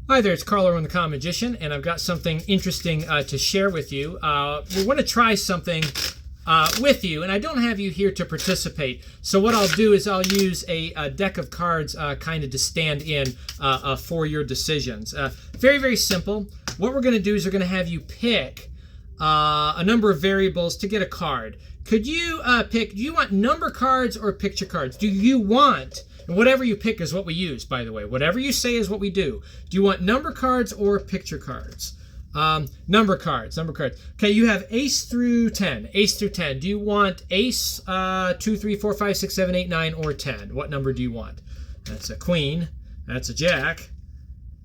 Hi there, it's Carl Irwin, the Common Magician, and I've got something interesting to share with you. We want to try something with you, and I don't have you here to participate. So what I'll do is I'll use a deck of cards kind of to stand in for your decisions. Very, very simple. What we're going to do is we're going to have you pick a number of variables to get a card. Could you pick, do you want number cards or picture cards? Do you want... And whatever you pick is what we use, by the way. Whatever you say is what we do. Do you want number cards or picture cards? Number cards. Okay, you have ace through 10. Ace through 10. Do you want ace 2, 3, 4, 5, 6, 7, 8, 9, or 10? What number do you want? That's a queen. That's a jack.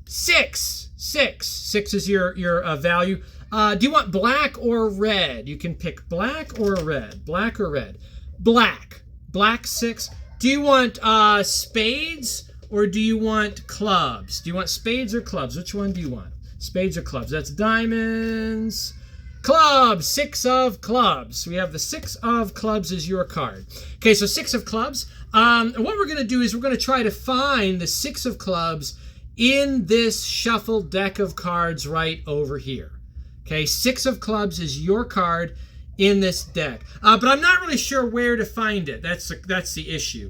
6. 6 is your value. Do you want black or red? You can pick black or red. Black or red. Black. Black 6. Do you want spades or do you want clubs? Do you want spades or clubs? Which one do you want? Spades or clubs? That's diamonds. Clubs. 6 of clubs. We have the 6 of clubs as your card. Okay, so 6 of clubs. And what we're going to do is we're going to try to find the 6 of clubs in this shuffled deck of cards right over here. Okay, 6 of clubs is your card in this deck, but I'm not really sure where to find it. That's the issue.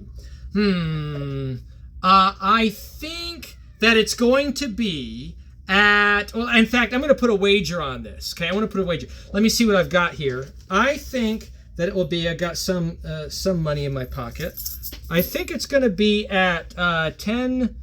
I think that it's going to be at, well, in fact, I'm going to put a wager on this. Okay, I want to put a wager. Let me see what I've got here. I think that it will be, I got some money in my pocket. I think it's going to be at 10,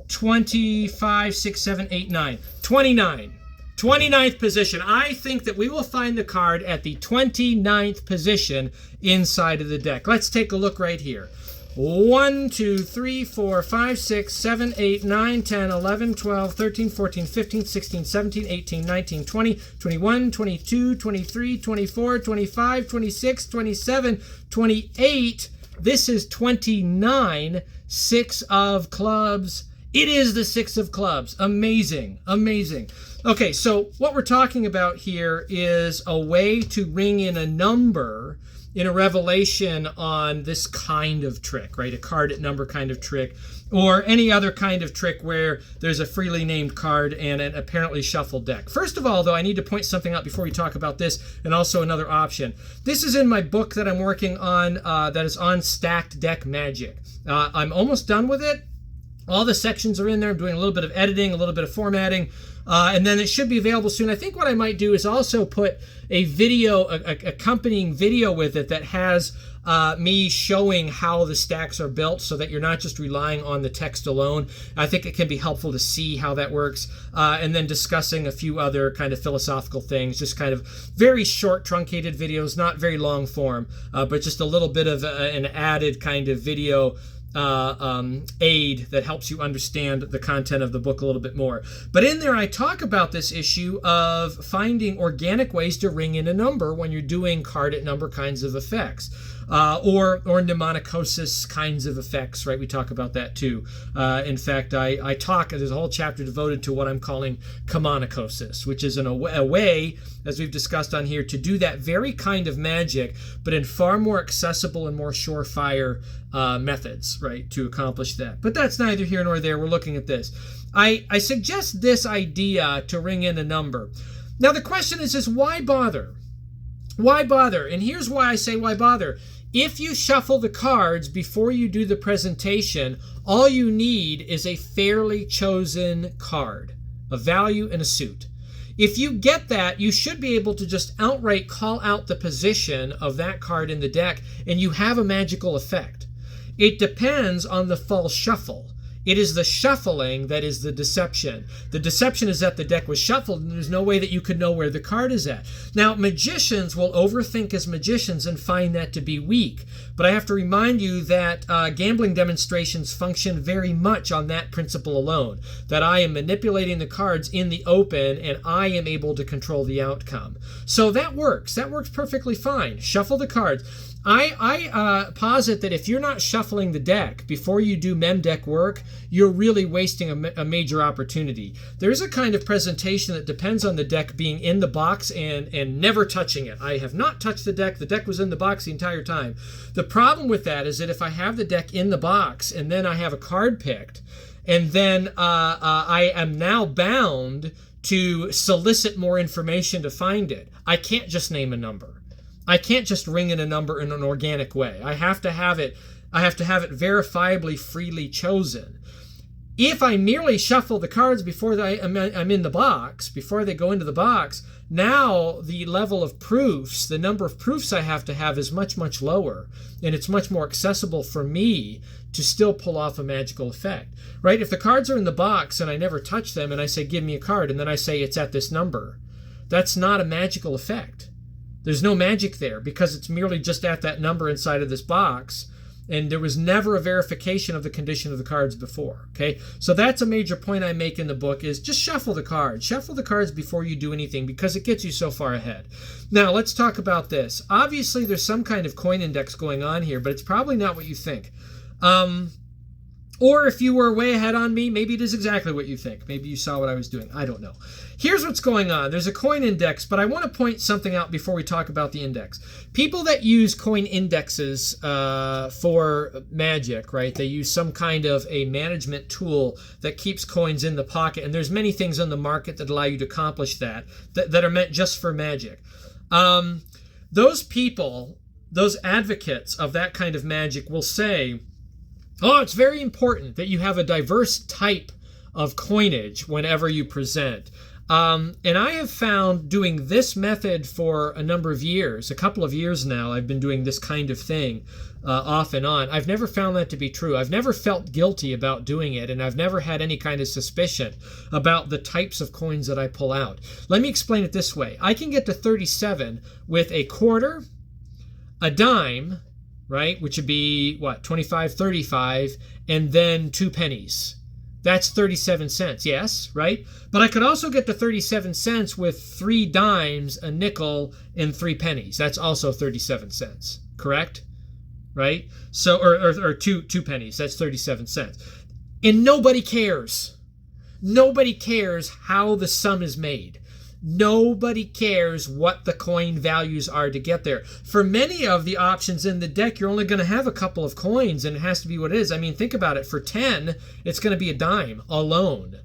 25, 6, 7, 8, 9, 29. 29th position. I think that we will find the card at the 29th position inside of the deck. Let's take a look right here. 1, 2, 3, 4, 5, 6, 7, 8, 9, 10, 11, 12, 13, 14, 15, 16, 17, 18, 19, 20, 21, 22, 23, 24, 25, 26, 27, 28. This is 29. 6 of clubs. It is the 6 of clubs. Amazing. Amazing. Okay, so what we're talking about here is a way to ring in a number in a revelation on this kind of trick, right? A card at number kind of trick, or any other kind of trick where there's a freely named card and an apparently shuffled deck. First of all, though, I need to point something out before we talk about this, and also another option. This is in my book that I'm working on that is on stacked deck magic. I'm almost done with it. All the sections are in there. I'm doing a little bit of editing, a little bit of formatting, and then it should be available soon. I think what I might do is also put a video, accompanying video with it that has me showing how the stacks are built so that you're not just relying on the text alone. I think it can be helpful to see how that works, and then discussing a few other kind of philosophical things, just kind of very short, truncated videos, not very long form, but just a little bit of an added kind of video aid that helps you understand the content of the book a little bit more. But in there I talk about this issue of finding organic ways to ring in a number when you're doing card at number kinds of effects, or mnemonicosis kinds of effects, right? We talk about that too. In fact, I talk, there's a whole chapter devoted to what I'm calling chemonicosis, which is a way, as we've discussed on here, to do that very kind of magic, but in far more accessible and more surefire methods, right, to accomplish that. But that's neither here nor there. We're looking at this. I suggest this idea to ring in a number. Now the question is why bother? Why bother? And here's why I say why bother. If you shuffle the cards before you do the presentation, all you need is a fairly chosen card, a value and a suit. If you get that, you should be able to just outright call out the position of that card in the deck, and you have a magical effect. It depends on the false shuffle. It is the shuffling that is the deception. The deception is that the deck was shuffled and there's no way that you could know where the card is at. Now, magicians will overthink as magicians and find that to be weak. But I have to remind you that gambling demonstrations function very much on that principle alone, that I am manipulating the cards in the open and I am able to control the outcome. So that works. That works perfectly fine. Shuffle the cards. I posit that if you're not shuffling the deck before you do mem deck work, you're really wasting a major opportunity. There's a kind of presentation that depends on the deck being in the box and never touching it. I have not touched the deck. The deck was in the box the entire time. The problem with that is that if I have the deck in the box and then I have a card picked, and then I am now bound to solicit more information to find it. I can't just name a number. I can't just ring in a number in an organic way. I have to have it verifiably freely chosen. If I merely shuffle the cards before I'm in the box, before they go into the box, now the level of proofs, the number of proofs I have to have is much, much lower. And it's much more accessible for me to still pull off a magical effect, right? If the cards are in the box and I never touch them and I say, give me a card, and then I say it's at this number, that's not a magical effect. There's no magic there because it's merely just at that number inside of this box. And there was never a verification of the condition of the cards before, okay? So that's a major point I make in the book is just shuffle the cards. Shuffle the cards before you do anything because it gets you so far ahead. Now, let's talk about this. Obviously, there's some kind of coin index going on here, but it's probably not what you think. Or if you were way ahead on me, maybe it is exactly what you think. Maybe you saw what I was doing. I don't know. Here's what's going on. There's a coin index, but I want to point something out before we talk about the index. People that use coin indexes for magic, right? They use some kind of a management tool that keeps coins in the pocket. And there's many things on the market that allow you to accomplish that are meant just for magic. Those people, those advocates of that kind of magic will say, oh, it's very important that you have a diverse type of coinage whenever you present. And I have found doing this method for a number of years, a couple of years now, I've been doing this kind of thing off and on. I've never found that to be true. I've never felt guilty about doing it, and I've never had any kind of suspicion about the types of coins that I pull out. Let me explain it this way. I can get to 37 with a quarter, a dime, right, which would be, 25, 35, and then 2 pennies. That's 37 cents, yes, right? But I could also get to 37 cents with 3 dimes, a nickel, and 3 pennies. That's also 37 cents, correct? Right? So, or two pennies, that's 37 cents. And nobody cares. Nobody cares how the sum is made. Nobody cares what the coin values are to get there. For many of the options in the deck, you're only going to have a couple of coins, and it has to be what it is. I mean, think about it. For 10, it's going to be a dime alone.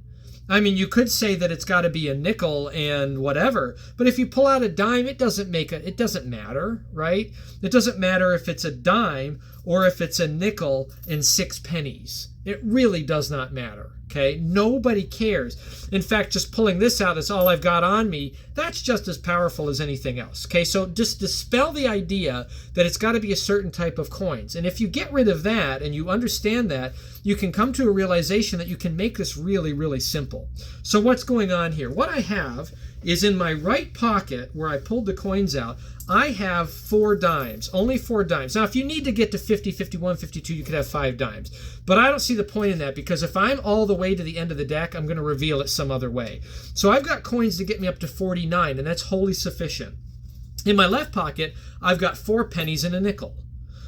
I mean, you could say that it's got to be a nickel and whatever, but if you pull out a dime, it doesn't matter, right? It doesn't matter if it's a dime or if it's a nickel and 6 pennies. It really does not matter. Okay, nobody cares. In fact, just pulling this out, that's all I've got on me, that's just as powerful as anything else. Okay, so just dispel the idea that it's got to be a certain type of coins. And if you get rid of that and you understand that, you can come to a realization that you can make this really, really simple. So what's going on here? What I have is in my right pocket where I pulled the coins out, I have 4 dimes, only 4 dimes. Now, if you need to get to 50, 51, 52, you could have 5 dimes. But I don't see the point in that because if I'm all the way to the end of the deck, I'm going to reveal it some other way. So I've got coins to get me up to 49, and that's wholly sufficient. In my left pocket, I've got 4 pennies and a nickel.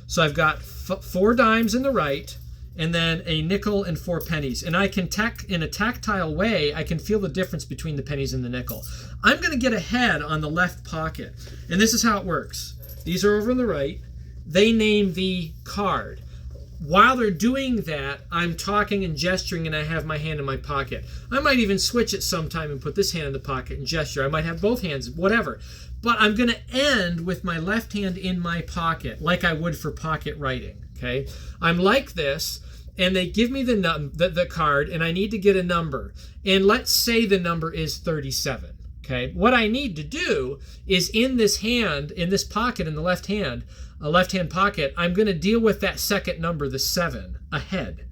So I've got 4 dimes in the right, and then a nickel and 4 pennies. And I can in a tactile way, I can feel the difference between the pennies and the nickel. I'm going to get ahead on the left pocket. And this is how it works. These are over on the right. They name the card. While they're doing that, I'm talking and gesturing and I have my hand in my pocket. I might even switch it sometime and put this hand in the pocket and gesture. I might have both hands, whatever. But I'm going to end with my left hand in my pocket, like I would for pocket writing. Okay? I'm like this. And they give me the card, and I need to get a number. And let's say the number is 37. Okay. What I need to do is in this hand, in this pocket, in the left hand, a left-hand pocket, I'm going to deal with that second number, the 7, ahead.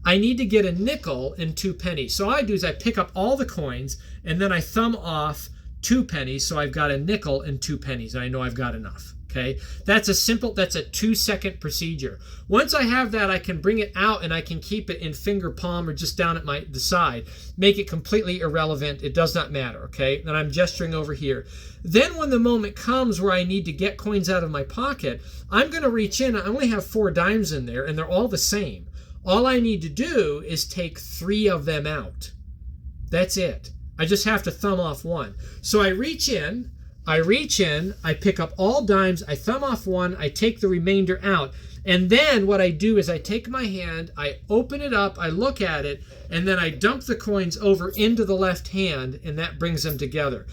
I need to get a nickel and 2 pennies. So all I do is I pick up all the coins, and then I thumb off 2 pennies. So I've got a nickel and 2 pennies, and I know I've got enough. Okay, that's a 2-second procedure. Once I have that, I can bring it out and I can keep it in finger palm or just down at the side. Make it completely irrelevant. It does not matter, okay? And I'm gesturing over here. Then when the moment comes where I need to get coins out of my pocket, I'm going to reach in. I only have 4 dimes in there and they're all the same. All I need to do is take 3 of them out. That's it. I just have to thumb off 1. So I reach in, I pick up all dimes, I thumb off 1, I take the remainder out, And then what I do is I take my hand, I open it up, I look at it, and then I dump the coins over into the left hand, and that brings them together.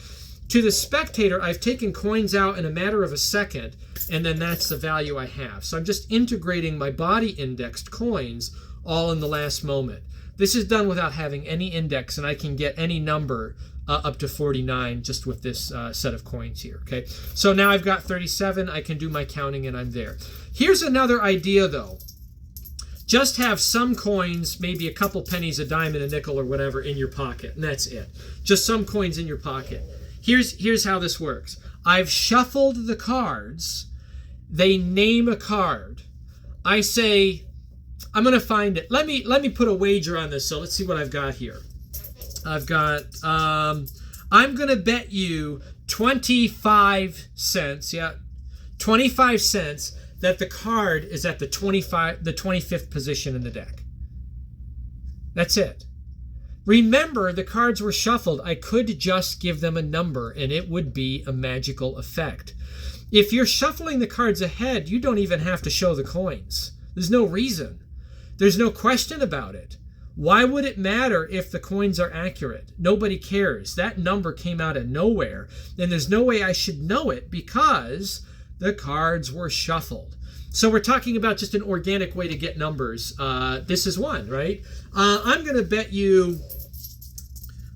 To the spectator, I've taken coins out in a matter of a second, and then that's the value I have. So I'm just integrating my body indexed coins all in the last moment. This is done without having any index, and I can get any number up to 49 just with this set of coins here. Okay, so now I've got 37. I can do my counting, and I'm there. Here's another idea, though. Just have some coins, maybe a couple pennies, a dime, and a nickel, or whatever, in your pocket, and that's it. Just some coins in your pocket. Here's how this works. I've shuffled the cards. They name a card. I say, I'm going to find it. Let me put a wager on this. So let's see what I've got here. I've got, I'm going to bet you 25 cents. Yeah, 25 cents that the card is at the 25th position in the deck. That's it. Remember, the cards were shuffled. I could just give them a number and it would be a magical effect. If you're shuffling the cards ahead, you don't even have to show the coins. There's no reason. There's no question about it. Why would it matter if the coins are accurate? Nobody cares. That number came out of nowhere, and there's no way I should know it because the cards were shuffled. So we're talking about just an organic way to get numbers. This is one, right? I'm going to bet you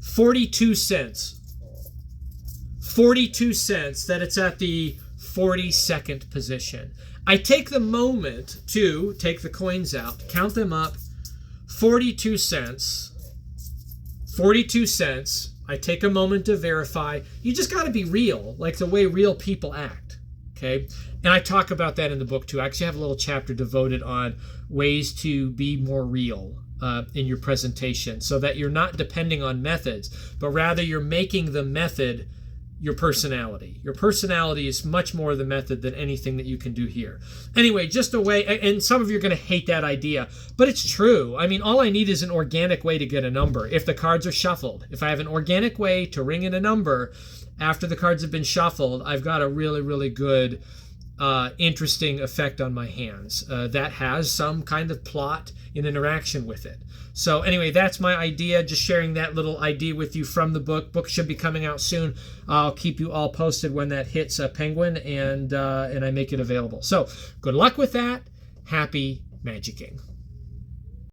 42 cents. 42 cents that it's at the 42nd position. I take the moment to take the coins out, count them up, 42 cents. 42 cents. I take a moment to verify. You just got to be real, like the way real people act. Okay? And I talk about that in the book too. I actually have a little chapter devoted on ways to be more real in your presentation so that you're not depending on methods, but rather you're making the method your personality. Your personality is much more the method than anything that you can do here. Anyway, just a way, and some of you are going to hate that idea, but it's true. I mean, all I need is an organic way to get a number. If the cards are shuffled, if I have an organic way to ring in a number after the cards have been shuffled, I've got a really, really good, interesting effect on my hands that has some kind of plot in interaction with it. So anyway, that's my idea, just sharing that little idea with you from the book. Book should be coming out soon. I'll keep you all posted when that hits Penguin and I make it available. So good luck with that. Happy magicking.